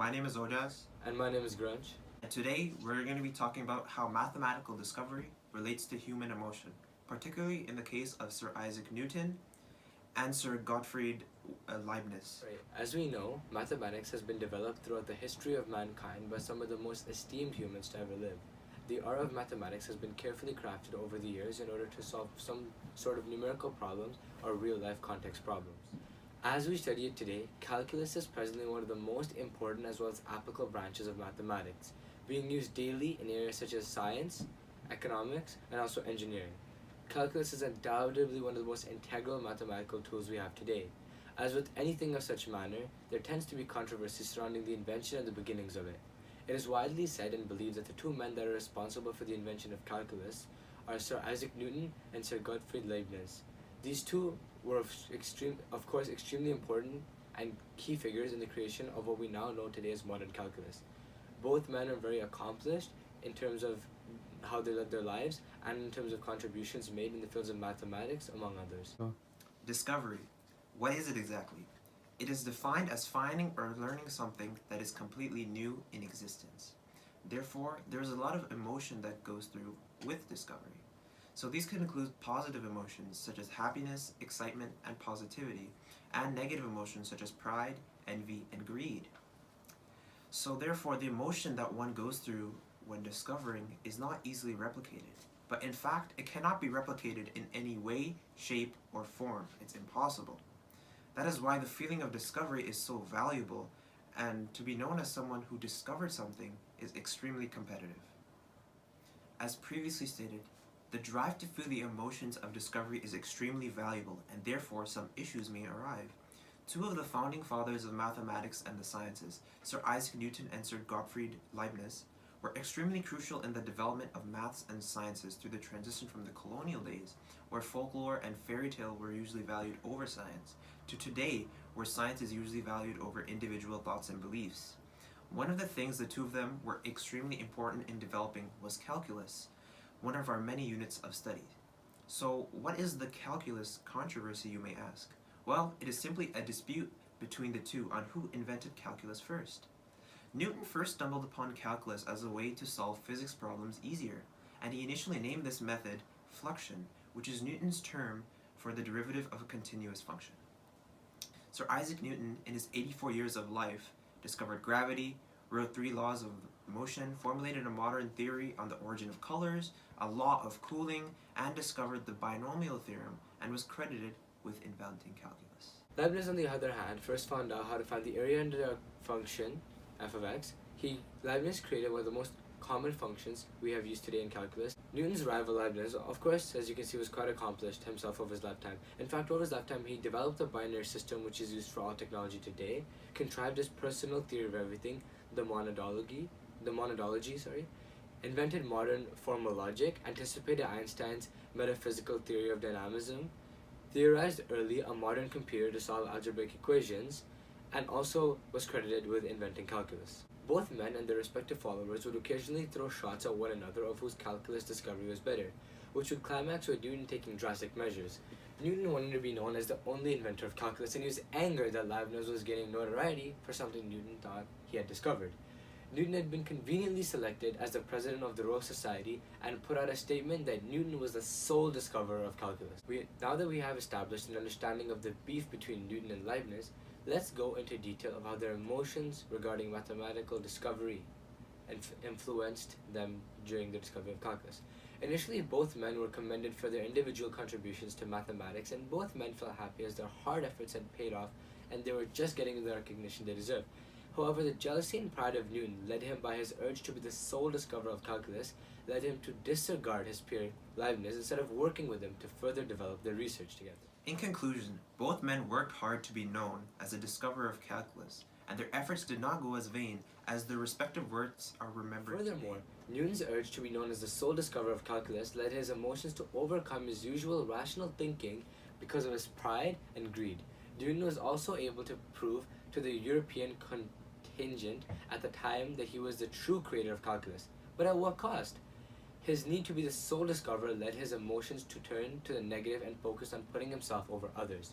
My name is Ojas, And my name is Guransh. and today we're going to be talking about how mathematical discovery relates to human emotion, particularly in the case of Sir Isaac Newton and Sir Gottfried Leibniz. Right. As we know, mathematics has been developed throughout the history of mankind by some of the most esteemed humans to ever live. The art of mathematics has been carefully crafted over the years in order to solve some sort of numerical problems or real-life context problems. As we study it today, calculus is presently one of the most important as well as applicable branches of mathematics, being used daily in areas such as science, economics, and also engineering. Calculus is undoubtedly one of the most integral mathematical tools we have today. As with anything of such manner, there tends to be controversy surrounding the invention and the beginnings of it. It is widely said and believed that the two men that are responsible for the invention of calculus are Sir Isaac Newton and Sir Gottfried Leibniz. These two were of course extremely important and key figures in the creation of what we now know today as modern calculus. Both men are very accomplished in terms of how they lived their lives and in terms of contributions made in the fields of mathematics, among others. Discovery. What is it exactly? It is defined as finding or learning something that is completely new in existence. Therefore, there is a lot of emotion that goes through with discovery. So these could include positive emotions such as happiness, excitement, and positivity, and negative emotions such as pride, envy, and greed. So therefore, the emotion that one goes through when discovering is not easily replicated. But in fact, it cannot be replicated in any way, shape, or form. It's impossible. That is why the feeling of discovery is so valuable, and to be known as someone who discovered something is extremely competitive. As previously stated, the drive to feel the emotions of discovery is extremely valuable, and therefore some issues may arise. Two of the founding fathers of mathematics and the sciences, Sir Isaac Newton and Sir Gottfried Leibniz, were extremely crucial in the development of maths and sciences through the transition from the colonial days, where folklore and fairy tale were usually valued over science, to today, where science is usually valued over individual thoughts and beliefs. One of the things the two of them were extremely important in developing was calculus, one of our many units of study. So, what is the calculus controversy, you may ask? Well, it is simply a dispute between the two on who invented calculus first. Newton first stumbled upon calculus as a way to solve physics problems easier, and he initially named this method fluxion, which is Newton's term for the derivative of a continuous function. Sir Isaac Newton, in his 84 years of life, discovered gravity, wrote 3 laws of motion, formulated a modern theory on the origin of colors, a law of cooling, and discovered the binomial theorem, and was credited with inventing calculus. Leibniz, on the other hand, first found out how to find the area under a function, f of x. Leibniz created one of the most common functions we have used today in calculus. Newton's rival Leibniz, of course, as you can see, was quite accomplished himself over his lifetime. In fact, over his lifetime, he developed a binary system which is used for all technology today, contrived his personal theory of everything, the monadology, invented modern formal logic, anticipated Einstein's metaphysical theory of dynamism, theorized early a modern computer to solve algebraic equations, and also was credited with inventing calculus. Both men and their respective followers would occasionally throw shots at one another of whose calculus discovery was better, which would climax with Newton taking drastic measures. Newton wanted to be known as the only inventor of calculus, and he was angered that Leibniz was gaining notoriety for something Newton thought he had discovered. Newton had been conveniently selected as the president of the Royal Society and put out a statement that Newton was the sole discoverer of calculus. Now that we have established an understanding of the beef between Newton and Leibniz, let's go into detail of how their emotions regarding mathematical discovery influenced them during the discovery of calculus. Initially, both men were commended for their individual contributions to mathematics, and both men felt happy as their hard efforts had paid off and they were just getting the recognition they deserved. However, the jealousy and pride of Newton led him, by his urge to be the sole discoverer of calculus, led him to disregard his peer Leibniz instead of working with him to further develop their research together. In conclusion, both men worked hard to be known as a discoverer of calculus, and their efforts did not go as vain as their respective works are remembered. Furthermore, Newton's urge to be known as the sole discoverer of calculus led his emotions to overcome his usual rational thinking because of his pride and greed. Newton was also able to prove to the European contingent at the time that he was the true creator of calculus. But at what cost? His need to be the sole discoverer led his emotions to turn to the negative and focus on putting himself over others.